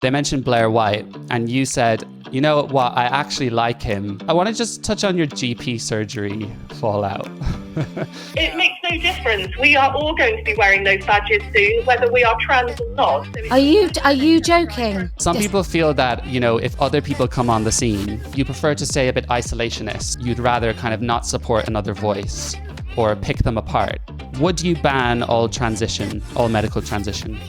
They mentioned Blair White, and you said, you know what, I actually like him. I want to just touch on your GP surgery fallout. It makes no difference. We are all going to be wearing those badges soon, whether we are trans or not. Are you joking? Some people feel that, if other people come on the scene, you prefer to stay a bit isolationist. You'd rather kind of not support another voice or pick them apart. Would you ban all medical transition?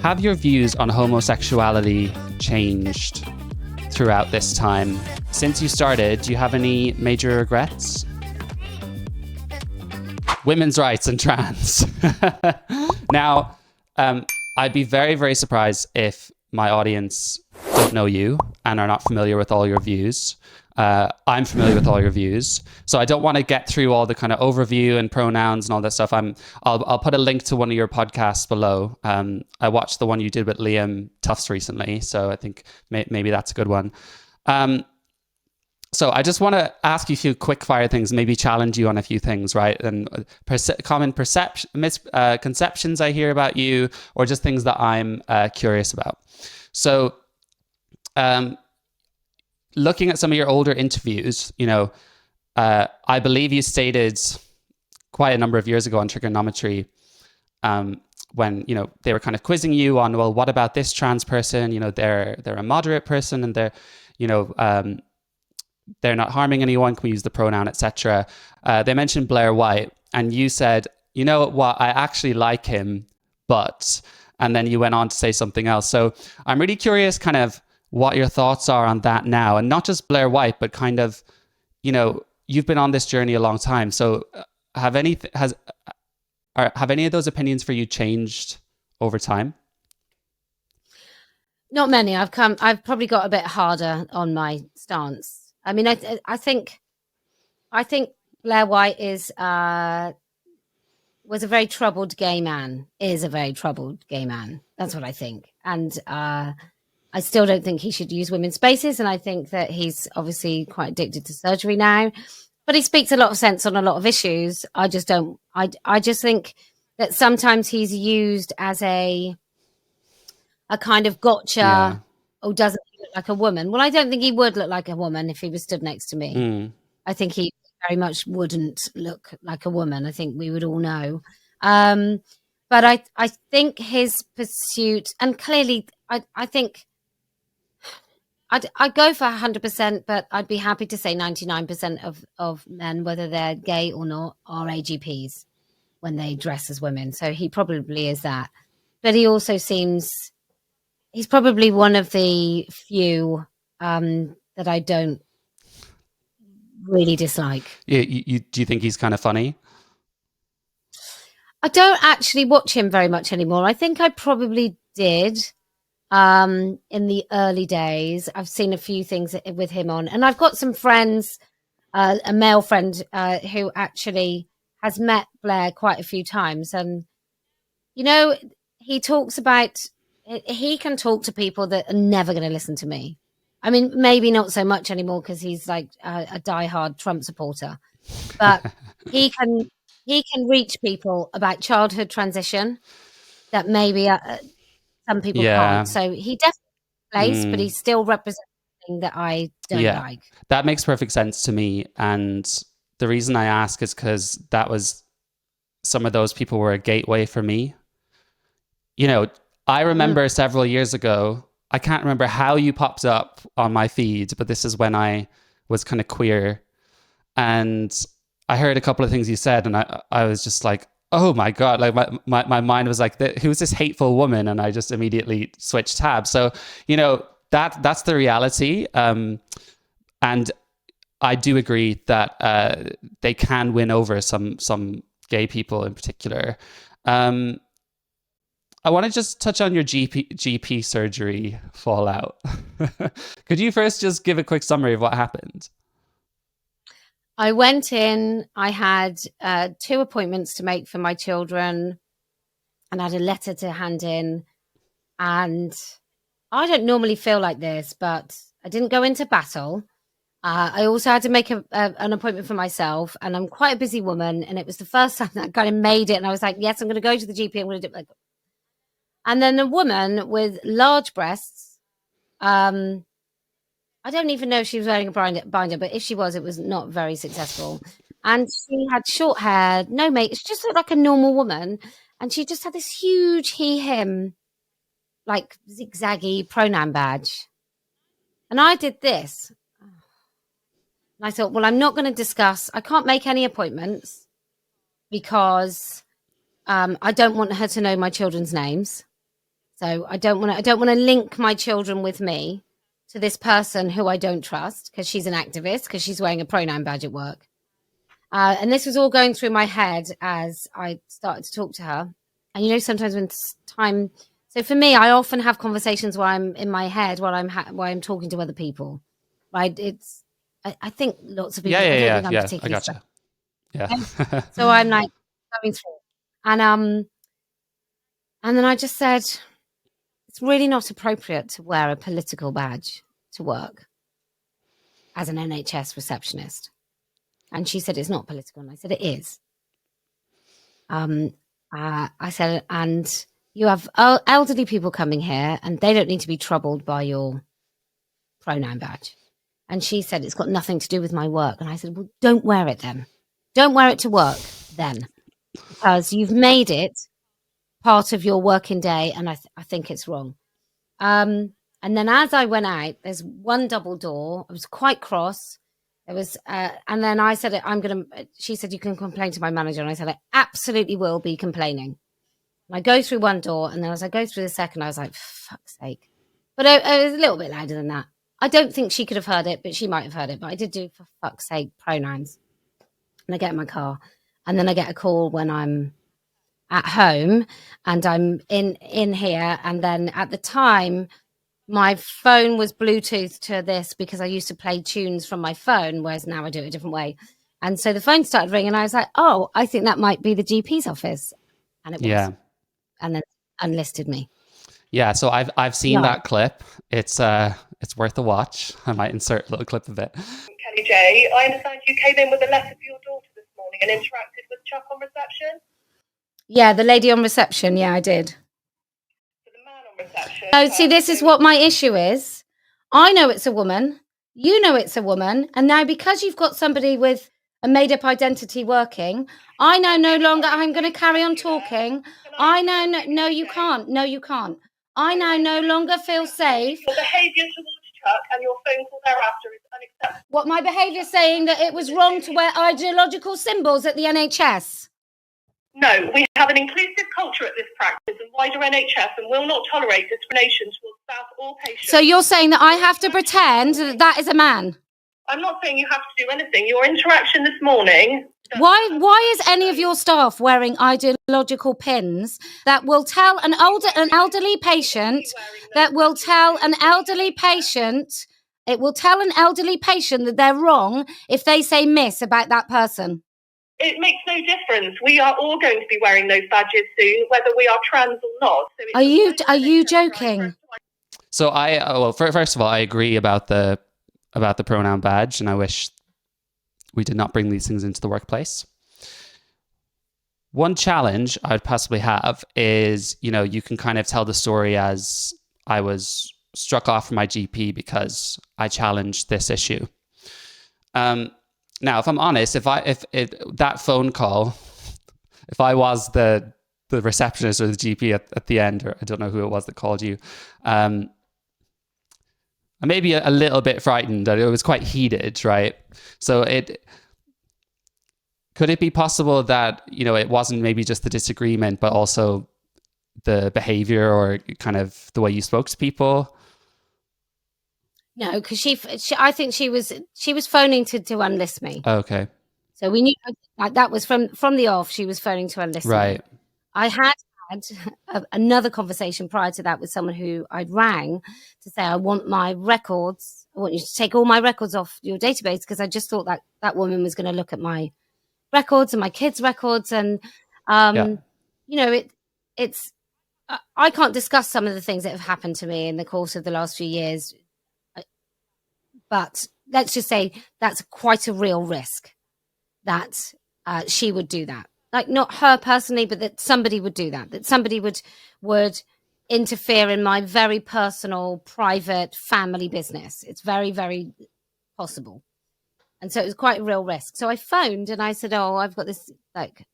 Have your views on homosexuality changed throughout this time? Since you started, do you have any major regrets? Women's rights and trans. Now, I'd be very, very surprised if my audience don't know you and are not familiar with all your views. I'm familiar with all your views, so I don't want to get through all the kind of overview and pronouns and all that stuff. I'll put a link to one of your podcasts below. I watched the one you did with Liam Tufts recently, so I think maybe that's a good one. So I just want to ask you a few quick fire things, maybe challenge you on a few things, right? And common misconceptions I hear about you, or just things that I'm curious about. So, looking at some of your older interviews, I believe you stated quite a number of years ago on Trigonometry, when they were kind of quizzing you on, well, what about this trans person? They're a moderate person, and they're not harming anyone. Can we use the pronoun, etc.? They mentioned Blair White, and you said, you know what, I actually like him, but, and then you went on to say something else. So I'm really curious kind of what your thoughts are on that now, and not just Blair White, but kind of, you've been on this journey a long time. So have any of those opinions for you changed over time? Not many. I've probably got a bit harder on my stance. I mean, I think Blair White was a very troubled gay man. Is a very troubled gay man. That's what I think. And I still don't think he should use women's spaces, and I think that he's obviously quite addicted to surgery now. But he speaks a lot of sense on a lot of issues. I just don't. I just think that sometimes he's used as a kind of gotcha. Yeah. Oh, doesn't he look like a woman? Well, I don't think he would look like a woman if he was stood next to me. I think he very much wouldn't look like a woman. I think we would all know. But I think his pursuit, and clearly, I think I'd go for 100%, but I'd be happy to say 99% of men, whether they're gay or not, are AGPs when they dress as women. So he probably is that. But he also seems... he's probably one of the few that I don't really dislike. Do you think he's kind of funny? I don't actually watch him very much anymore. I think I probably did in the early days. I've seen a few things with him on. And I've got some friends, a male friend who actually has met Blair quite a few times. And, he talks about... he can talk to people that are never going to listen to me. I mean, maybe not so much anymore because he's like a diehard Trump supporter, but he can reach people about childhood transition that maybe some people can't. So he definitely plays, but he's still representing something that I don't like. That makes perfect sense to me. And the reason I ask is because some of those people were a gateway for me. I remember several years ago, I can't remember how you popped up on my feed, but this is when I was kind of queer. And I heard a couple of things you said, and I was just like, oh my God, like my mind was like, who's this hateful woman? And I just immediately switched tabs. So, that's the reality. And I do agree that they can win over some gay people in particular. I want to just touch on your GP surgery fallout. Could you first just give a quick summary of what happened? I went in, I had 2 appointments to make for my children, and I had a letter to hand in. And I don't normally feel like this, but I didn't go into battle. I also had to make an appointment for myself, and I'm quite a busy woman. And it was the first time that I kind of made it. And I was like, yes, I'm going to go to the GP. I'm going to do it. And then a woman with large breasts. I don't even know if she was wearing a binder, but if she was, it was not very successful. And she had short hair, no makeup. She just looked like a normal woman. And she just had this huge he, him, like zigzaggy pronoun badge. And I did this. And I thought, well, I'm not going to discuss. I can't make any appointments because I don't want her to know my children's names. So I don't want to link my children with me to this person who I don't trust because she's an activist, because she's wearing a pronoun badge at work. And this was all going through my head as I started to talk to her. And, you know, sometimes when time... So for me, I often have conversations while I'm in my head, while I'm talking to other people. Right? I think lots of people... I don't think I'm particularly... I gotcha. Yeah. So I'm like going through. And then I just said... It's really not appropriate to wear a political badge to work as an NHS receptionist. And she said, it's not political. And I said, it is. I said, and you have elderly people coming here and they don't need to be troubled by your pronoun badge. And she said, it's got nothing to do with my work. And I said, well, don't wear it then. Don't wear it to work then, because you've made it part of your working day, and I think it's wrong. And then as I went out, there's one double door. I was quite cross. It was, and then I said, she said, you can complain to my manager. And I said, I absolutely will be complaining. And I go through one door, and then as I go through the second, I was like, fuck's sake. But I was a little bit louder than that. I don't think she could have heard it, but she might have heard it. But I did do, for fuck's sake, pronouns. And I get in my car, and then I get a call when I'm at home and I'm in here. And then at the time, my phone was Bluetooth to this because I used to play tunes from my phone, whereas now I do it a different way. And so the phone started ringing, and I was like, oh, I think that might be the GP's office. And it was. Yeah. And then unlisted me. Yeah, so I've seen that clip. It's worth a watch. I might insert a little clip of it. Kellie-Jay, I understand you came in with a letter for your daughter this morning and interacted with Chuck on reception? Yeah, the lady on reception. Yeah, I did. So the man on reception... Oh, see, this is what my issue is. I know it's a woman. You know it's a woman. And now because you've got somebody with a made-up identity working, I now no longer... I'm going to carry on talking. I now... No, you can't. No, you can't. I now no longer feel safe. Your behaviour towards Chuck and your phone call thereafter is unacceptable. What, my behaviour saying that it was wrong to wear ideological symbols at the NHS? No, we have an inclusive culture at this practice and wider NHS, and will not tolerate discrimination towards staff or patients. So you're saying that I have to pretend that that is a man? I'm not saying you have to do anything. Your interaction this morning... Why is any of your staff wearing ideological pins that will tell an elderly patient that they're wrong if they say miss about that person? It makes no difference. We are all going to be wearing those badges soon, whether we are trans or not. So are you joking? So well, first of all, I agree about the pronoun badge, and I wish we did not bring these things into the workplace. One challenge I'd possibly have is, you know, you can kind of tell the story as I was struck off from my GP because I challenged this issue. Now, if I'm honest, if that phone call, if I was the receptionist or the GP at the end, or I don't know who it was that called you, I may be a little bit frightened. It was quite heated, right? So could it be possible that, you know, it wasn't maybe just the disagreement, but also the behavior or kind of the way you spoke to people? No, because I think she was phoning to unlist me. Okay. So we knew that was from the off. She was phoning to unlist me. Right. I had another conversation prior to that with someone who I'd rang to say, I want my records. I want you to take all my records off your database, because I just thought that woman was going to look at my records and my kids' records. And, you know, it's I can't discuss some of the things that have happened to me in the course of the last few years. But let's just say that's quite a real risk that she would do that. Like, not her personally, but that somebody would do that. That somebody would interfere in my very personal, private family business. It's very, very possible. And so it was quite a real risk. So I phoned and I said, oh, I've got this, like,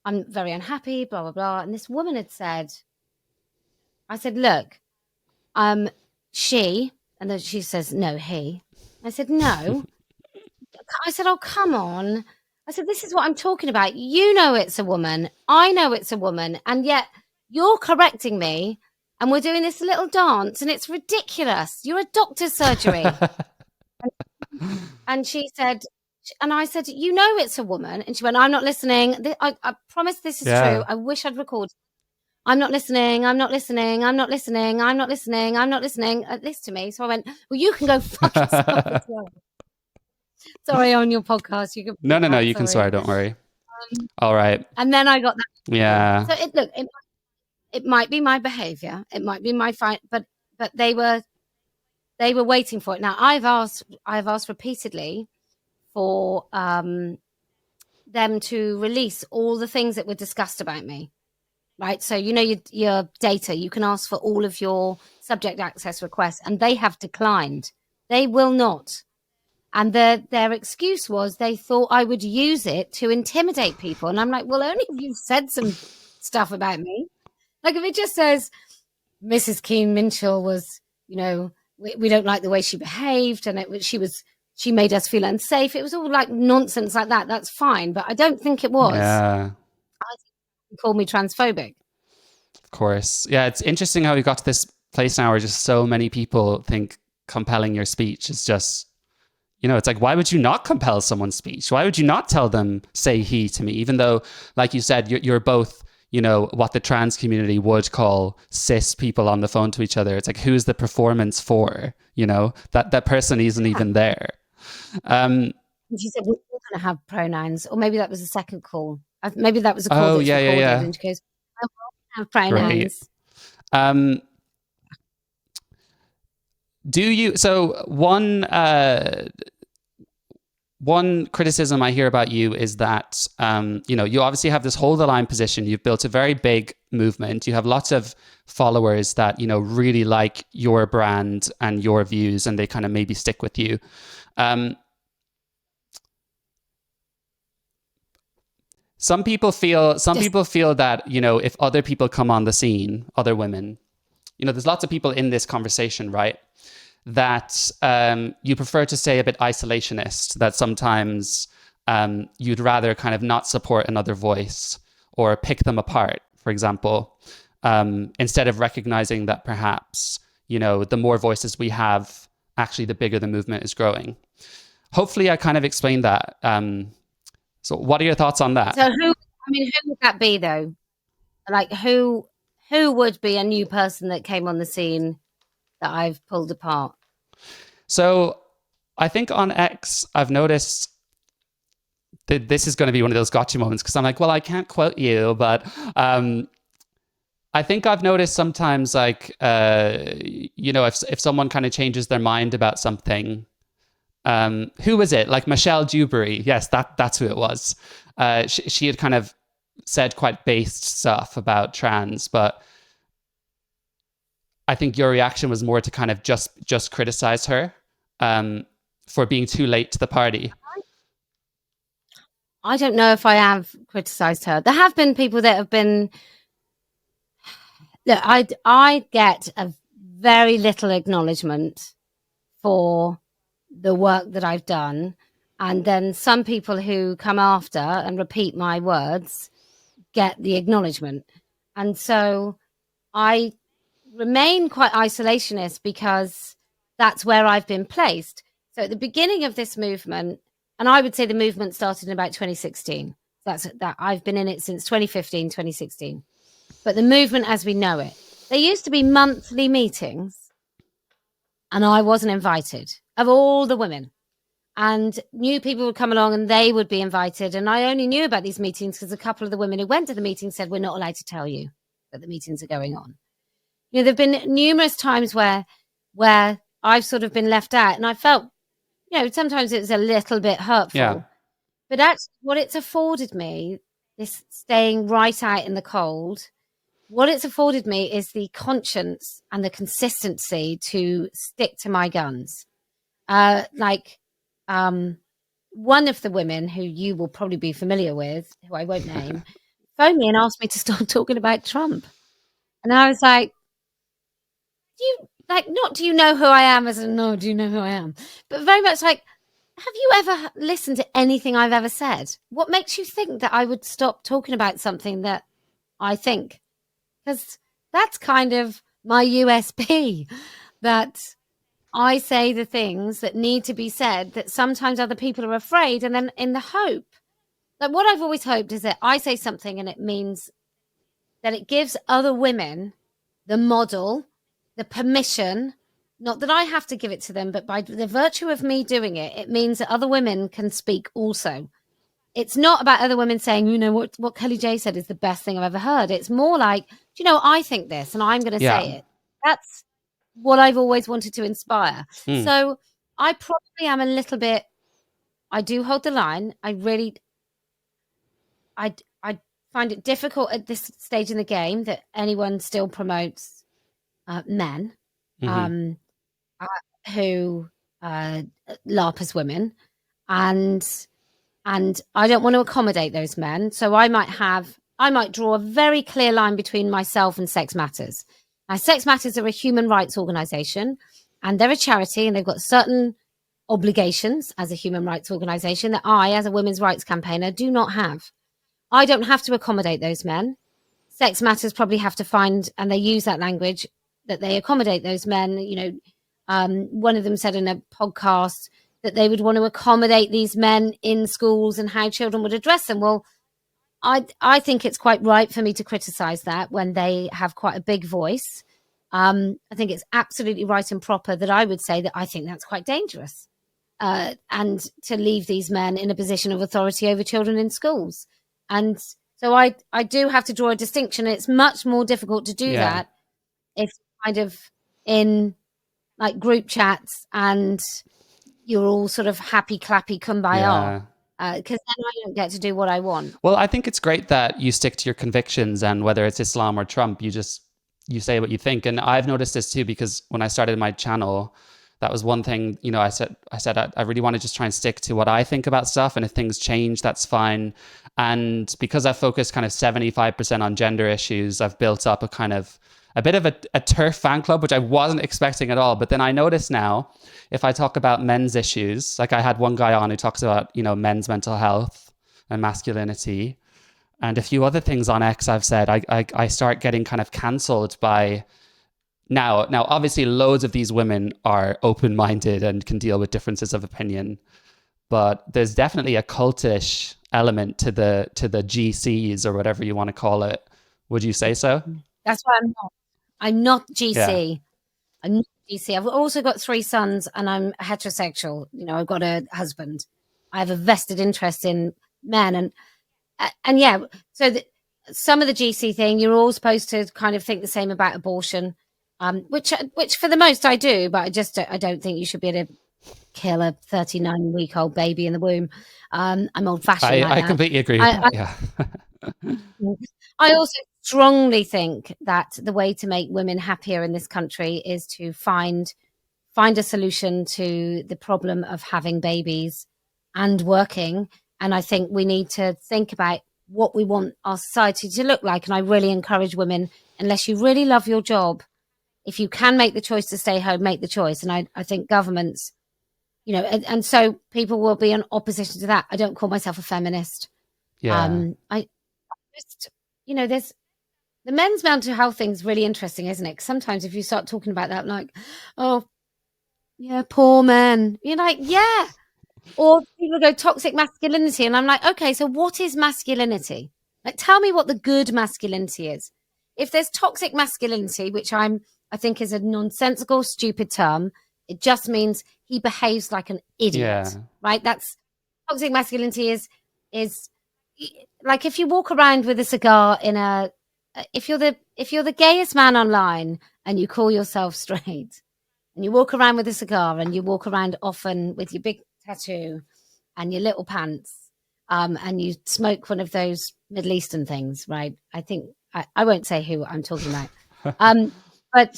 I'm very unhappy, blah, blah, blah. And this woman had said, I said, look, she, and then she says, no, he. I said, no. I said, oh, come on. I said, this is what I'm talking about. You know it's a woman. I know it's a woman. And yet you're correcting me and we're doing this little dance and it's ridiculous. You're a doctor's surgery. And she said, and I said, you know it's a woman. And she went, I'm not listening. I promise this is true. I wish I'd recorded. I'm not listening. I'm not listening. I'm not listening. I'm not listening. I'm not listening. This to me. So I went, well, you can go fuck yourself as well. Sorry, on your podcast. You can. No. You can swear. Don't worry. All right. And then I got that. Yeah. So it might be my behavior. It might be my fight, but they were waiting for it. Now I've asked repeatedly for them to release all the things that were discussed about me. Right. So, you know, your data, you can ask for all of your subject access requests and they have declined. They will not. And their excuse was they thought I would use it to intimidate people. And I'm like, well, only if you've said some stuff about me. Like if it just says Mrs. Keane Minchell was, you know, we don't like the way she behaved and she made us feel unsafe. It was all like nonsense like that. That's fine. But I don't think it was. Yeah. Call me transphobic. Of course. Yeah, it's interesting how we got to this place now where just so many people think compelling your speech is just, you know, it's like, why would you not compel someone's speech? Why would you not tell them, say he to me? Even though, like you said, you're both, you know, what the trans community would call cis people on the phone to each other. It's like, who's the performance for? You know, that person isn't even there. And she said, we're going to have pronouns. Or maybe that was the second call. Maybe that was a call Oh, that's recorded. And she goes, I will have pronouns. Great. Do you, so one criticism I hear about you is that, you know, you obviously have this hold the line position. You've built a very big movement. You have lots of followers that, you know, really like your brand and your views and they kind of maybe stick with you. Some people feel that, you know, if other people come on the scene, other women, you know, there's lots of people in this conversation, right? That you prefer to stay a bit isolationist, that sometimes you'd rather kind of not support another voice or pick them apart, for example, instead of recognizing that perhaps, you know, the more voices we have, actually the bigger the movement is growing. Hopefully I kind of explained that. So what are your thoughts on that? So who would that be though? Like who would be a new person that came on the scene that I've pulled apart? So I think on X, I've noticed that this is going to be one of those gotcha moments because I'm like, well, I can't quote you, but I think I've noticed sometimes like, you know, if someone kind of changes their mind about something, who was it? Like Michelle Dewberry. Yes, that's who it was. She had kind of said quite based stuff about trans, but I think your reaction was more to kind of just criticize her for being too late to the party. I don't know if I have criticized her. There have been people that have been. Look, I get a very little acknowledgement for the work that I've done, and then some people who come after and repeat my words get the acknowledgement, and so I remain quite isolationist because that's where I've been placed. So at the beginning of this movement, and I would say the movement started in about 2016. That I've been in it since 2015, 2016. But the movement as we know it, there used to be monthly meetings and I wasn't invited, of all the women. And new people would come along and they would be invited. And I only knew about these meetings because a couple of the women who went to the meeting said, we're not allowed to tell you that the meetings are going on. You know, there have been numerous times where I've sort of been left out and I felt, you know, sometimes it was a little bit hurtful. Yeah. But actually what it's afforded me, this staying right out in the cold, what it's afforded me is the conscience and the consistency to stick to my guns. One of the women who you will probably be familiar with, who I won't name, phoned me and asked me to stop talking about Trump. And I was like, do you know who I am? As in, no, do you know who I am? But very much like, have you ever listened to anything I've ever said? What makes you think that I would stop talking about something that I think? Because that's kind of my USP, that I say the things that need to be said that sometimes other people are afraid. And then in the hope, like what I've always hoped is that I say something and it means that it gives other women the model, the permission, not that I have to give it to them, but by the virtue of me doing it, it means that other women can speak also. It's not about other women saying, you know, what Kellie-Jay said is the best thing I've ever heard. It's more like, you know, I think this and I'm going to Yeah. say it. That's what I've always wanted to inspire. Mm. So I probably am a little bit, I do hold the line. I find it difficult at this stage in the game that anyone still promotes men Mm-hmm. who LARP as women, and I don't want to accommodate those men. So I might draw a very clear line between myself and Sex Matters. Now, Sex Matters are a human rights organization, and they're a charity, and they've got certain obligations as a human rights organization that I, as a women's rights campaigner, do not have. I don't have to accommodate those men. Sex Matters probably have to find, and they use that language, that they accommodate those men. You know, one of them said in a podcast that they would want to accommodate these men in schools and how children would address them. Well, I think it's quite right for me to criticize that when they have quite a big voice. I think it's absolutely right and proper that I would say that I think that's quite dangerous, and to leave these men in a position of authority over children in schools. And so I do have to draw a distinction. It's much more difficult to do that if kind of in like group chats and you're all sort of happy clappy kumbaya, because then I don't get to do what I want. Well, I think it's great that you stick to your convictions, and whether it's Islam or Trump, you say what you think. And I've noticed this too, because when I started my channel, that was one thing, you know, I said I really want to just try and stick to what I think about stuff. And if things change, that's fine. And because I focus kind of 75% on gender issues, I've built up a bit of a TERF fan club, which I wasn't expecting at all. But then I notice now, if I talk about men's issues, like I had one guy on who talks about, you know, men's mental health and masculinity, and a few other things on X I've said, I start getting kind of cancelled by now. Obviously, loads of these women are open-minded and can deal with differences of opinion, but there's definitely a cultish element to the GCs or whatever you want to call it. Would you say so? That's why I'm not GC. Yeah. I'm not GC. I've also got 3 sons, and I'm heterosexual. You know, I've got a husband. I have a vested interest in men, and yeah. So some of the GC thing, you're all supposed to kind of think the same about abortion, which for the most I do, but I don't think you should be able to kill a 39-week-old baby in the womb. I'm old-fashioned. I completely agree with that. Yeah. I also strongly think that the way to make women happier in this country is to find a solution to the problem of having babies and working. And I think we need to think about what we want our society to look like. And I really encourage women, unless you really love your job, if you can make the choice to stay home, make the choice. And I think governments, you know, and so people will be in opposition to that. I don't call myself a feminist. Yeah. I just, you know, there's the men's mental health thing's really interesting, isn't it? 'Cause sometimes if you start talking about that, like, oh, yeah, poor men, you're like, yeah. Or people go toxic masculinity, and I'm like, okay, so what is masculinity? Like, tell me what the good masculinity is. If there's toxic masculinity, which I think is a nonsensical, stupid term, it just means he behaves like an idiot, right? That's toxic masculinity is like if you walk around with a cigar in a, if you're the gayest man online and you call yourself straight, and you walk around with a cigar and you walk around often with your big tattoo and your little pants, and you smoke one of those Middle Eastern things, right? I think I won't say who I'm talking about. But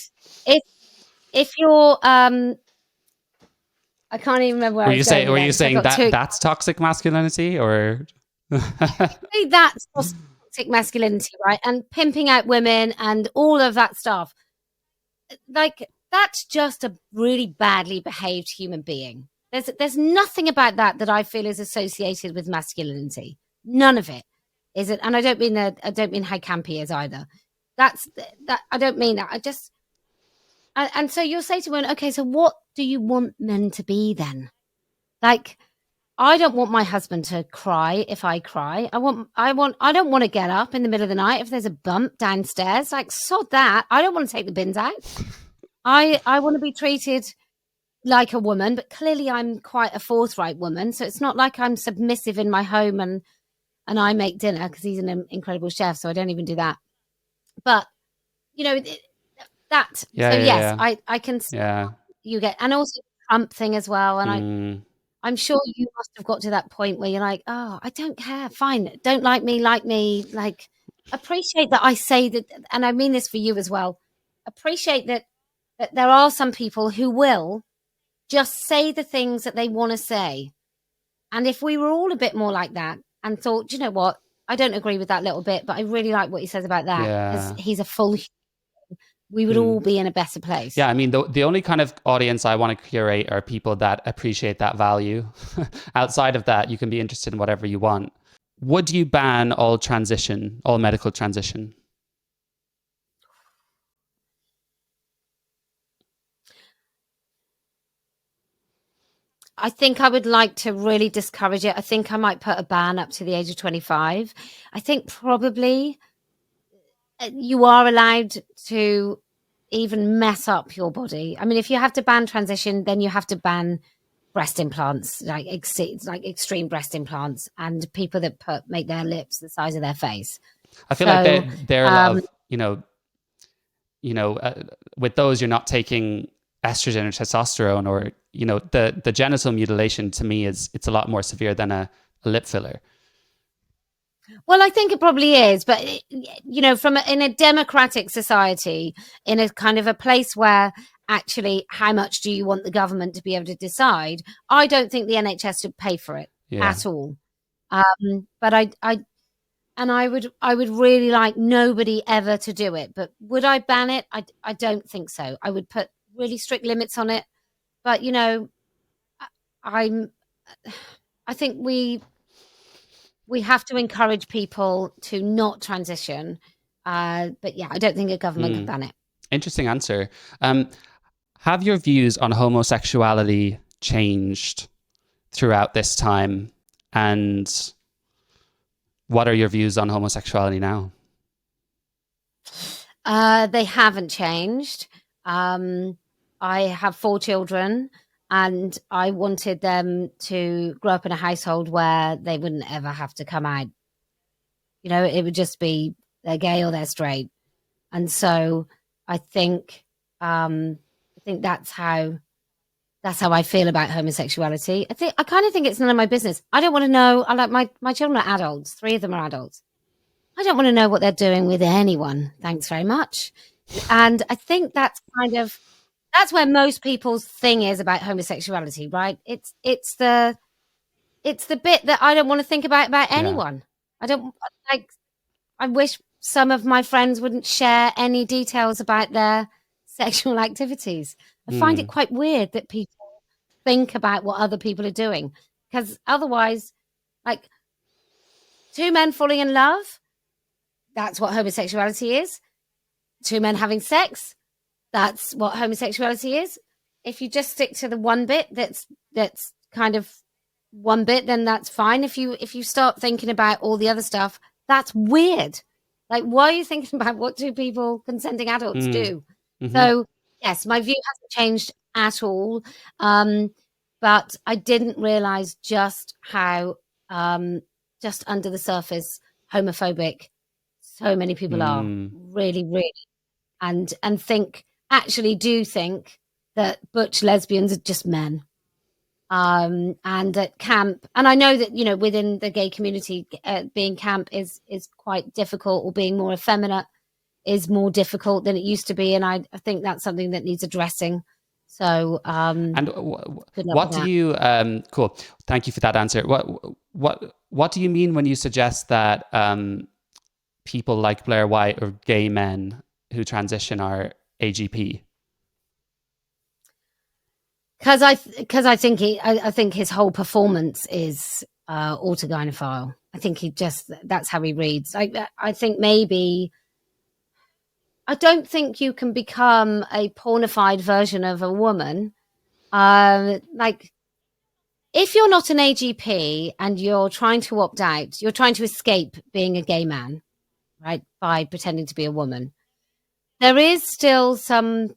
if you're I can't even remember where I was going with Were you that, 'cause I saying got that too that's toxic masculinity, or? excited. That's toxic masculinity, right? And pimping out women and all of that stuff. Like, that's just a really badly behaved human being. There's nothing about that I feel is associated with masculinity. None of it is it. And I don't mean how camp he is either. That I don't mean that. I just and so you'll say to women, okay, so what do you want men to be then? Like, I don't want my husband to cry if I cry. I don't want to get up in the middle of the night if there's a bump downstairs. Like, sod that. I don't want to take the bins out. I want to be treated like a woman, but clearly I'm quite a forthright woman. So it's not like I'm submissive in my home and I make dinner, because he's an incredible chef. So I don't even do that. But, you know, that. Yeah, So yeah, yes, yeah. I can see Yeah. you get, and also the Trump thing as well. And Mm. I'm sure you must have got to that point where you're like, oh, I don't care. Fine. Don't like me, like me. Like, appreciate that I say that. And I mean this for you as well. Appreciate that there are some people who will just say the things that they want to say. And if we were all a bit more like that and thought, "Do you know what? I don't agree with that little bit, but I really like what he says about that, because Yeah. he's a full," we would all be in a better place. Yeah, I mean, the only kind of audience I want to curate are people that appreciate that value. Outside of that, you can be interested in whatever you want. Would you ban all medical transition? I think I would like to really discourage it. I think I might put a ban up to the age of 25. I think probably you are allowed to even mess up your body. I mean, if you have to ban transition, then you have to ban breast implants, like extreme breast implants, and people that make their lips the size of their face. I feel like So, there are a lot of, with those, you're not taking estrogen or testosterone, or, the genital mutilation to me it's a lot more severe than a lip filler. well, I think it probably is, but in a democratic society, in a kind of a place where actually, how much do you want the government to be able to decide? I don't think the NHS should pay for it at all. But I would really like nobody ever to do it. But would I ban it? I don't think so. I would put really strict limits on it. But I think we have to encourage people to not transition. But yeah, I don't think a government could ban it. Interesting answer. Have your views on homosexuality changed throughout this time? And what are your views on homosexuality now? They haven't changed. I have 4 children, and I wanted them to grow up in a household where they wouldn't ever have to come out. It would just be they're gay or they're straight. And so I think that's how I feel about homosexuality. I kind of think it's none of my business. I don't want to know. I like my children are adults. 3 of them are adults. I don't want to know what they're doing with anyone. Thanks very much. And I think that's where most people's thing is about homosexuality, right? It's the bit that I don't want to think about anyone. I don't like. I wish some of my friends wouldn't share any details about their sexual activities. I find it quite weird that people think about what other people are doing, because otherwise, like, 2 men falling in love, that's what homosexuality is. 2 men having sex, that's what homosexuality is. If you just stick to the one bit that's kind of one bit, then that's fine. If you start thinking about all the other stuff, that's weird. Like, why are you thinking about what 2 people, consenting adults, do? Mm-hmm. So yes, my view hasn't changed at all. But I didn't realize just how just under the surface homophobic so many people are, really, really, and do think that butch lesbians are just men. and at camp. And I know that, you know, within the gay community, being camp is quite difficult, or being more effeminate is more difficult than it used to be. And I think that's something that needs addressing. So, And good luck what with do that. you? Cool. Thank you for that answer. What do you mean when you suggest that people like Blair White or gay men who transition are AGP? Because I think his whole performance is autogynephile. I think that's how he reads. I think maybe, I don't think you can become a pornified version of a woman. Like, if you're not an AGP and you're trying to opt out, you're trying to escape being a gay man, right? By pretending to be a woman. There is still some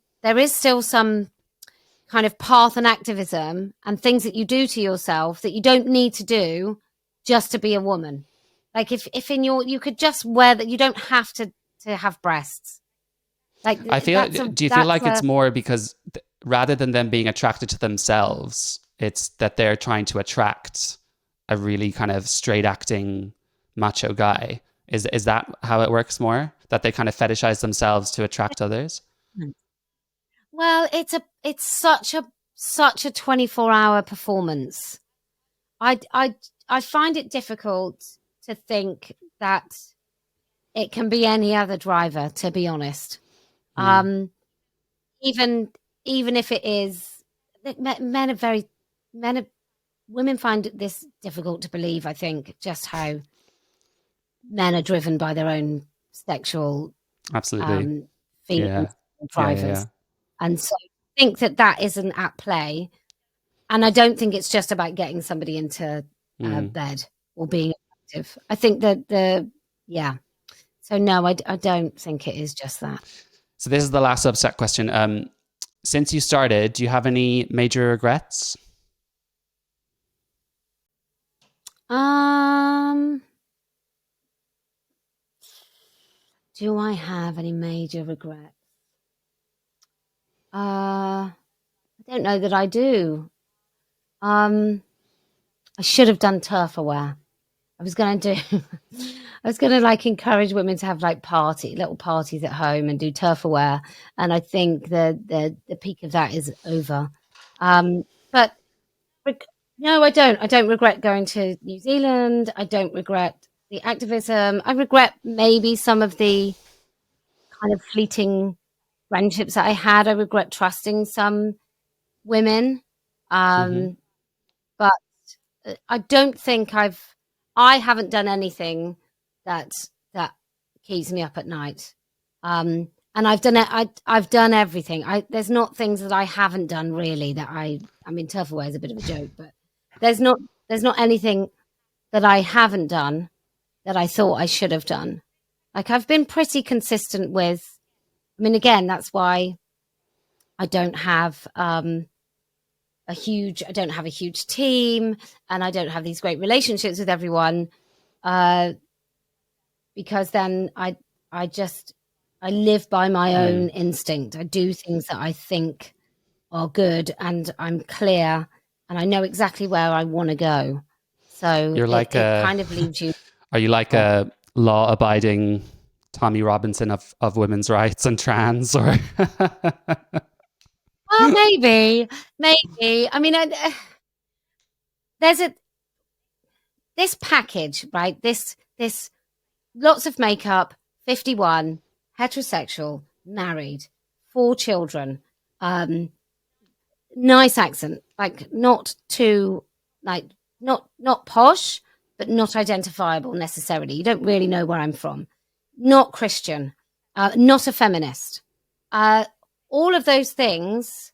kind of path and activism and things that you do to yourself that you don't need to do just to be a woman. Like, if in your, you could just wear that, you don't have to have breasts. Like, I feel. Do you feel like it's more because rather than them being attracted to themselves, it's that they're trying to attract a really kind of straight acting macho guy? Is that how it works more? That they kind of fetishize themselves to attract others? Well, it's such a 24-hour performance. I find it difficult to think that it can be any other driver, to be honest. Even if it is, women find this difficult to believe, I think, just how men are driven by their own sexual Absolutely. feelings and drivers. Yeah. And so I think that isn't at play. And I don't think it's just about getting somebody into bed or being attractive. I think that so no, I don't think it is just that. So this is the last subset question. Since you started, do you have any major regrets? Do I have any major regrets? I don't know that I do. I should have done turf aware. I was going to like encourage women to have like little parties at home and do turf aware. And I think the peak of that is over. But no, I don't. I don't regret going to New Zealand. I don't regret the activism. I regret maybe some of the kind of fleeting friendships that I had. I regret trusting some women. But I don't think I haven't done anything that keeps me up at night. And I've done it. I've done everything. There's not things that I haven't done really that I mean, turf away is a bit of a joke, but there's not anything that I haven't done that I thought I should have done. Like, I've been pretty consistent with, I mean, again, that's why I don't have a huge team, and I don't have these great relationships with everyone, because then I live by my own instinct. I do things that I think are good, and I'm clear, and I know exactly where I want to go. So You're like it kind of leaves you. Are you like a law-abiding Tommy Robinson of women's rights and trans, or? Well, maybe. I mean, there's this package, right? This lots of makeup, 51, heterosexual, married, 4 children, nice accent, like not too, like not posh, but not identifiable necessarily. You don't really know where I'm from. Not Christian, not a feminist. All of those things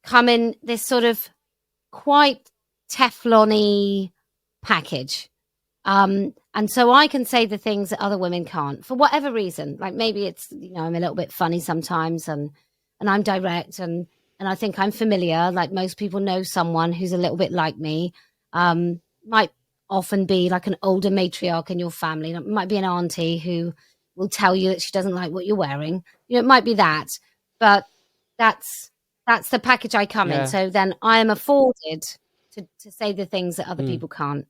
come in this sort of quite Teflon-y package. And so I can say the things that other women can't for whatever reason. Like, maybe it's, you know, I'm a little bit funny sometimes, and I'm direct, and I think I'm familiar. Like, most people know someone who's a little bit like me. Might often be like an older matriarch in your family. It might be an auntie who will tell you that she doesn't like what you're wearing. You know, it might be that, but that's the package I come in. So then I am afforded to say the things that other people can't.